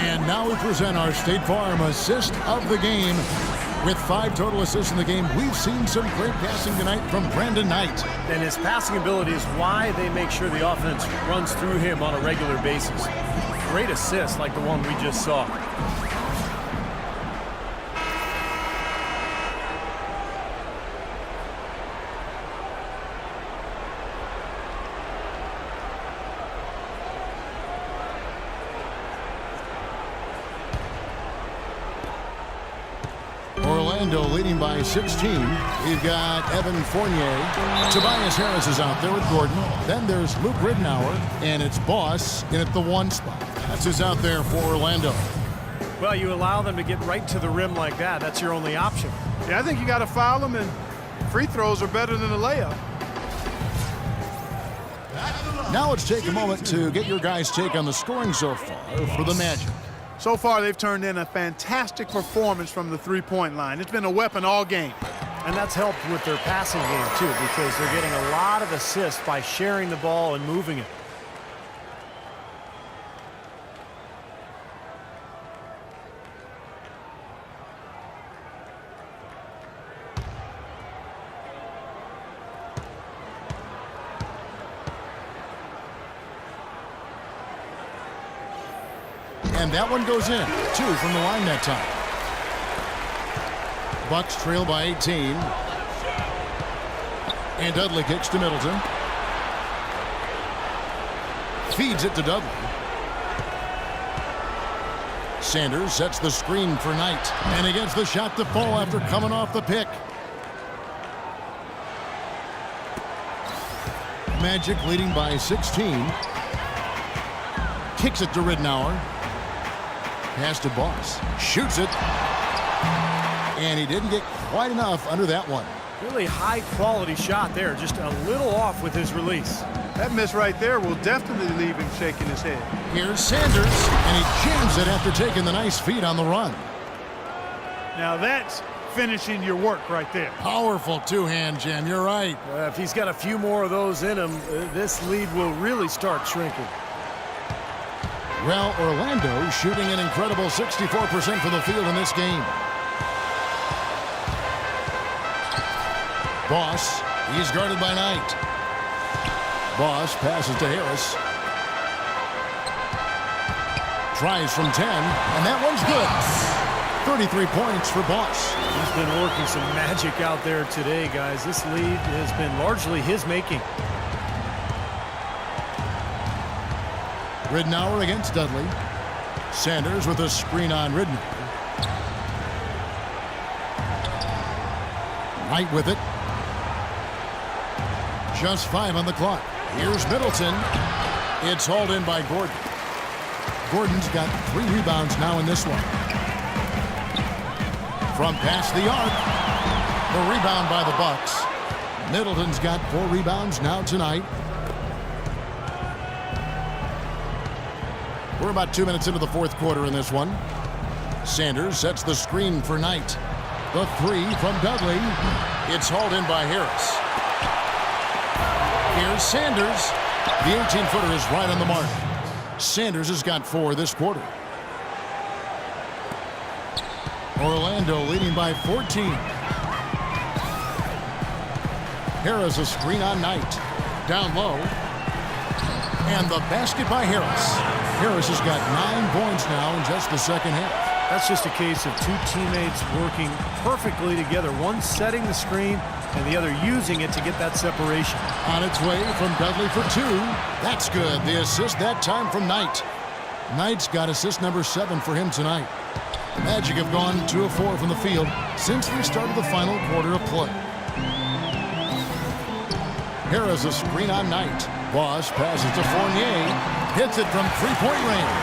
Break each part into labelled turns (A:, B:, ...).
A: And now we present our State Farm assist of the game. With 5 total assists in the game, we've seen some great passing tonight from Brandon Knight.
B: And his passing ability is why they make sure the offense runs through him on a regular basis. Great assist like the one we just saw.
A: Orlando leading by 16. We've got Evan Fournier. Tobias Harris is out there with Gordon. Then there's Luke Ridnour, and it's Boss in at the 1 spot. That's who's out there for Orlando.
B: Well, you allow them to get right to the rim like that. That's your only option.
C: Yeah, I think you got to foul them, and free throws are better than a layup.
A: Now let's take a moment to get your guys' take on the scoring so far for the Magic.
C: So far, they've turned in a fantastic performance from the three-point line. It's been a weapon all game.
B: And that's helped with their passing game, too, because they're getting a lot of assists by sharing the ball and moving it.
A: And that one goes in. 2 from the line that time. Bucks trail by 18. And Dudley kicks to Middleton. Feeds it to Dudley. Sanders sets the screen for Knight. And he gets the shot to fall after coming off the pick. Magic leading by 16. Kicks it to Ridnour. Pass to Boss. Shoots it. And he didn't get quite enough under that one.
B: Really high-quality shot there. Just a little off with his release.
C: That miss right there will definitely leave him shaking his head.
A: Here's Sanders, and he jams it after taking the nice feed on the run.
C: Now that's finishing your work right there.
A: Powerful two-hand jam. You're right.
B: If he's got a few more of those in him, this lead will really start shrinking.
A: Well, Orlando shooting an incredible 64% from the field in this game. Boss, he's guarded by Knight. Boss passes to Harris. Tries from 10, and that one's good. 33 points for Boss.
B: He's been working some magic out there today, guys. This lead has been largely his making.
A: Ridnour against Dudley. Sanders with a screen on Ridnour. Knight with it. Just 5 on the clock. Here's Middleton. It's hauled in by Gordon. Gordon's got 3 rebounds now in this one. From past the arc. The rebound by the Bucks. Middleton's got 4 rebounds now tonight. We're about 2 minutes into the 4th quarter in this one. Sanders sets the screen for Knight. The 3 from Dudley. It's hauled in by Harris. Here's Sanders. The 18-footer is right on the mark. Sanders has got 4 this quarter. Orlando leading by 14. Harris a screen on Knight. Down low. And the basket by Harris. Harris has got 9 points now in just the second half.
B: That's just a case of 2 teammates working perfectly together. One setting the screen and the other using it to get that separation.
A: On its way from Dudley for 2. That's good. The assist that time from Knight. Knight's got assist number 7 for him tonight. The Magic have gone 2 of 4 from the field since we started the final quarter of play. Harris a screen on Knight. Boss passes to Fournier. Hits it from 3-point range.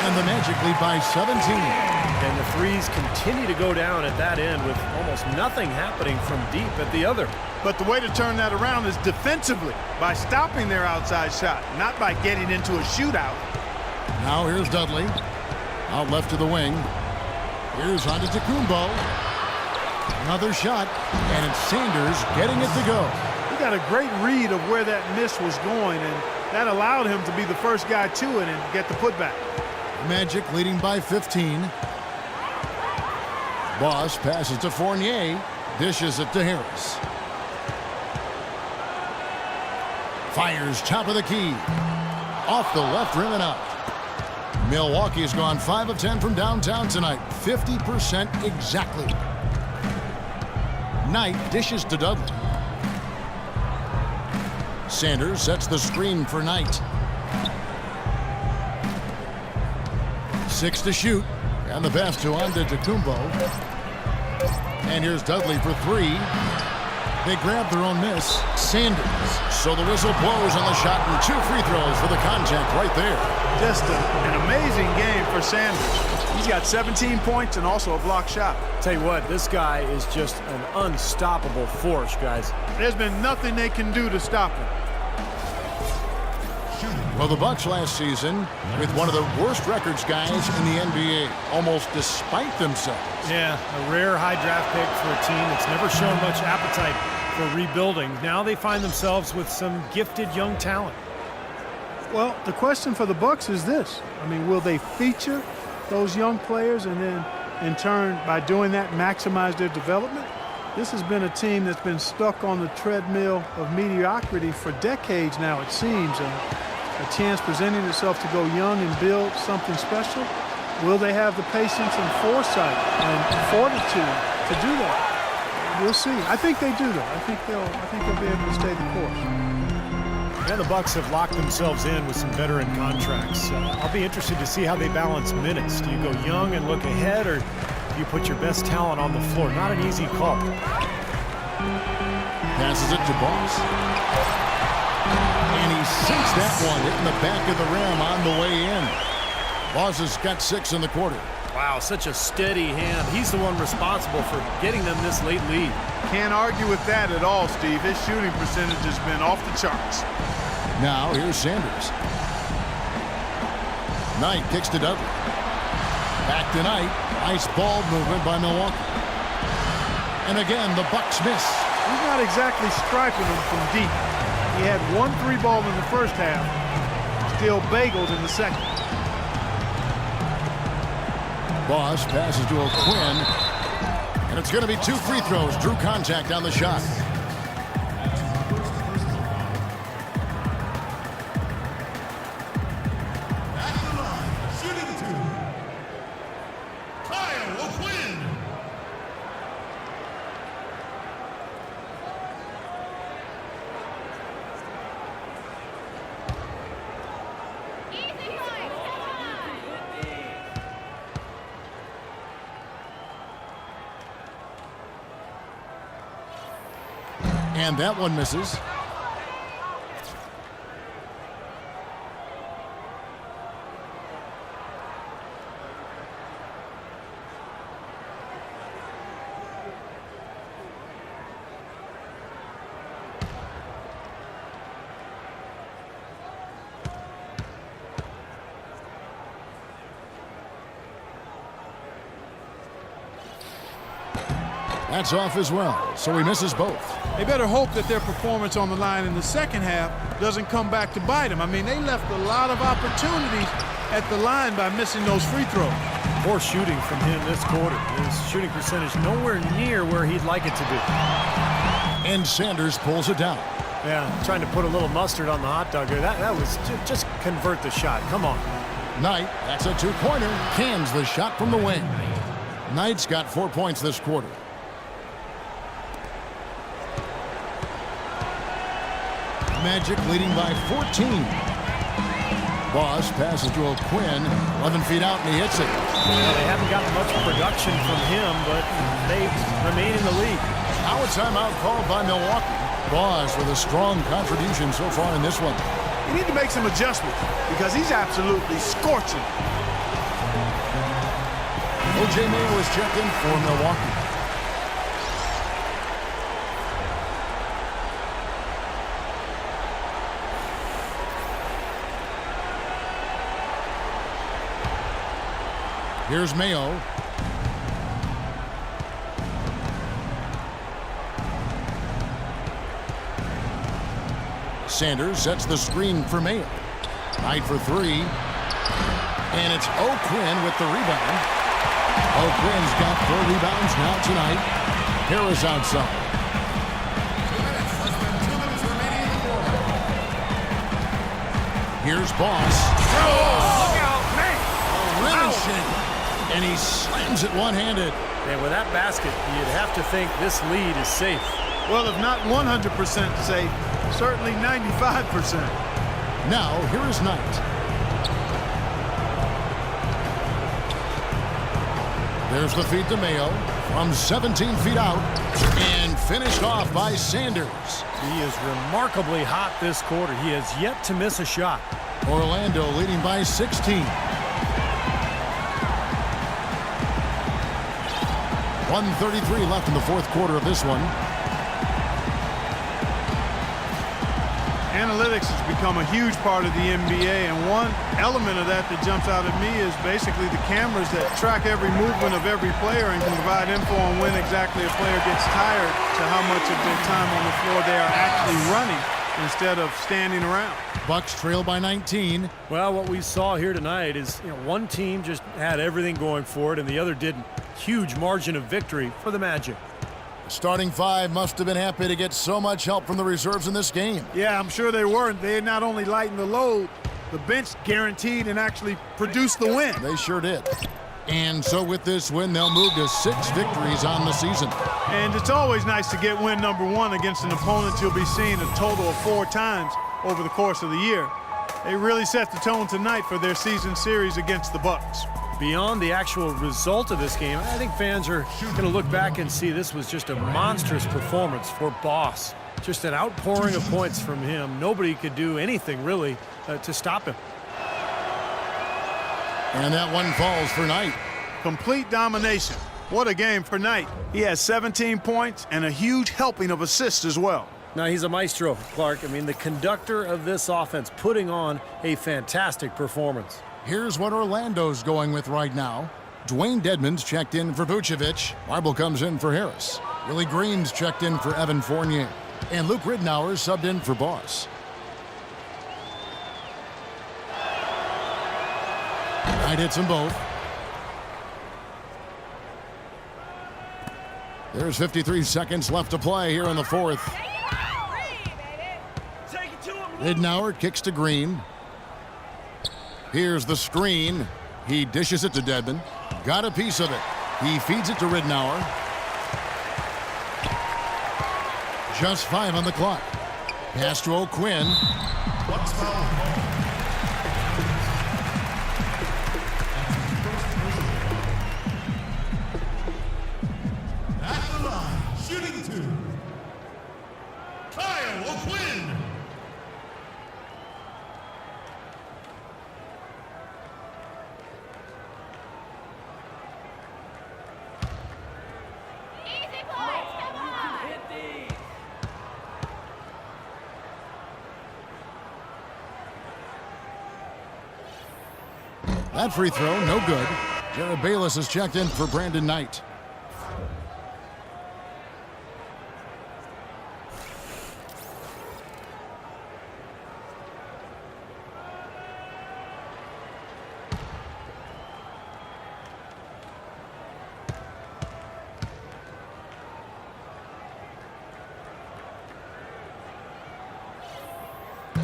A: And the Magic lead by 17.
B: And the threes continue to go down at that end with almost nothing happening from deep at the other.
C: But the way to turn that around is defensively, by stopping their outside shot, not by getting into a shootout.
A: Now here's Dudley. Out left to the wing. Here's Antetokounmpo. Another shot. And it's Sanders getting it to go.
C: He got a great read of where that miss was going, and that allowed him to be the first guy to it and get the putback.
A: Magic leading by 15. Boss passes to Fournier. Dishes it to Harris. Fires top of the key. Off the left rim and out. Milwaukee's gone 5 of 10 from downtown tonight. 50% exactly. Knight dishes to Dudley. Sanders sets the screen for Knight. 6 to shoot. And the pass to Antetokounmpo. And here's Dudley for 3. They grab their own miss. Sanders. So the whistle blows on the shot and 2 free throws for the contact right there.
C: Just an amazing game for Sanders. He's got 17 points and also a block shot.
B: Tell you what, this guy is just an unstoppable force, guys.
C: There's been nothing they can do to stop him.
A: Well, the Bucks last season with one of the worst records, guys, in the NBA, almost despite themselves.
B: Yeah, a rare high draft pick for a team that's never shown much appetite for rebuilding. Now they find themselves with some gifted young talent.
C: Well, the question for the Bucks is this. I mean, will they feature those young players and then, in turn, by doing that, maximize their development? This has been a team that's been stuck on the treadmill of mediocrity for decades now, it seems. A chance presenting itself to go young and build something special. Will they have the patience and foresight and fortitude to do that? We'll see. I think they do, though. I think they'll be able to stay the course.
B: Yeah, the Bucks have locked themselves in with some veteran contracts. I'll be interested to see how they balance minutes. Do you go young and look ahead, or do you put your best talent on the floor? Not an easy call.
A: Passes it to Boss. And he sinks that one, hitting the back of the rim on the way in. Boss has got 6 in the quarter.
B: Wow, such a steady hand. He's the one responsible for getting them this late lead.
C: Can't argue with that at all, Steve. His shooting percentage has been off the charts.
A: Now here's Sanders. Knight kicks to Dudley. Back to Knight. Nice ball movement by Milwaukee. And again, the Bucks miss.
C: He's not exactly striping them from deep. He had 1 3-ball in the first half, still bageled in the second.
A: Boss passes to O'Quinn. And it's going to be 2 free throws. Drew contact on the shot. And that one misses. That's off as well, so he misses both.
C: They better hope that their performance on the line in the second half doesn't come back to bite them. I mean, they left a lot of opportunities at the line by missing those free throws.
B: Poor shooting from him this quarter. His shooting percentage nowhere near where he'd like it to be.
A: And Sanders pulls it down.
B: Yeah, trying to put a little mustard on the hot dog here. That was just convert the shot. Come on.
A: Knight, that's a 2-pointer. Cans the shot from the wing. Knight's got 4 points this quarter. Magic leading by 14. Boss passes to O'Quinn, 11 feet out, and he hits it.
B: Well, they haven't gotten much production from him, but they remain in the lead.
A: Now a timeout called by Milwaukee. Boss with a strong contribution so far in this one.
C: You need to make some adjustments because he's absolutely scorching.
A: O.J. Mayo is checked in for Milwaukee. Here's Mayo. Sanders sets the screen for Mayo. Knight for 3. And it's O'Quinn with the rebound. O'Quinn's got 4 rebounds now tonight. Harris outside. Here's Boss.
B: Look out, man!
A: Rim shaker. And he slams it one-handed.
B: And with that basket, you'd have to think this lead is safe.
C: Well, if not 100% safe, certainly 95%.
A: Now, here is Knight. There's the feed to Mayo from 17 feet out and finished off by Sanders.
B: He is remarkably hot this quarter. He has yet to miss a shot.
A: Orlando leading by 16. 1:33 left in the fourth quarter of this one.
C: Analytics has become a huge part of the NBA, and one element of that jumps out at me is basically the cameras that track every movement of every player and can provide info on when exactly a player gets tired to how much of their time on the floor they are actually running instead of standing around.
A: Bucks trail by 19.
B: Well, what we saw here tonight is one team just had everything going for it and the other didn't. Huge margin of victory for the Magic.
A: Starting 5 must have been happy to get so much help from the reserves in this game.
C: Yeah, I'm sure they were. They not only lightened the load, the bench guaranteed and actually produced the win.
A: They sure did. And so with this win, they'll move to 6 victories on the season.
C: And it's always nice to get win number 1 against an opponent you'll be seeing a total of 4 times over the course of the year. They really set the tone tonight for their season series against the Bucks.
B: Beyond the actual result of this game, I think fans are going to look back and see this was just a monstrous performance for Boss. Just an outpouring of points from him. Nobody could do anything, really, to stop him.
A: And that one falls for Knight.
C: Complete domination. What a game for Knight. He has 17 points and a huge helping of assists as well.
B: Now, he's a maestro, Clark. I mean, the conductor of this offense, putting on a fantastic performance.
A: Here's what Orlando's going with right now. Dwayne Dedmon's checked in for Vucevic. Marble comes in for Harris. Willie Green's checked in for Evan Fournier. And Luke Ridnour subbed in for Boss. Knight hits them both. There's 53 seconds left to play here in the fourth. Ridnour kicks to Green. Here's the screen. He dishes it to Dedmon. Got a piece of it. He feeds it to Ridnour. Just 5 on the clock. Pass to O'Quinn.
D: At the line, shooting 2. Kyle O'Quinn.
A: That free throw, no good. Jared Bayless has checked in for Brandon Knight.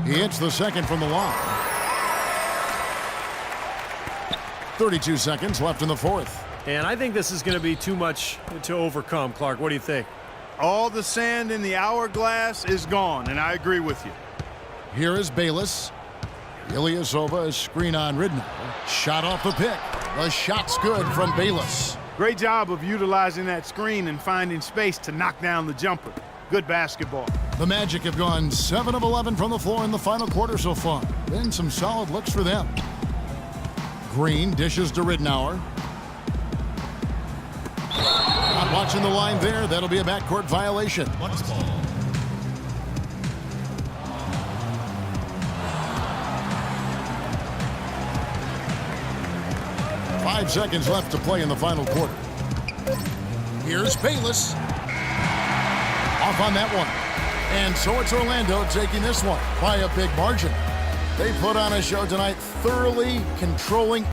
A: He hits the second from the line. 32 seconds left in the fourth.
B: And I think this is going to be too much to overcome, Clark. What do you think?
C: All the sand in the hourglass is gone, and I agree with you.
A: Here is Bayless. Ilyasova, a screen on Ridnour. Shot off the pick. The shot's good from Bayless.
C: Great job of utilizing that screen and finding space to knock down the jumper. Good basketball.
A: The Magic have gone 7 of 11 from the floor in the final quarter so far. Been some solid looks for them. Green dishes to Ridnour. Not watching the line there. That'll be a backcourt violation.
D: Bucks ball.
A: Five seconds left to play in the final quarter. Here's Bayless. Off on that one. And so it's Orlando taking this one by a big margin. They put on a show tonight, thoroughly controlling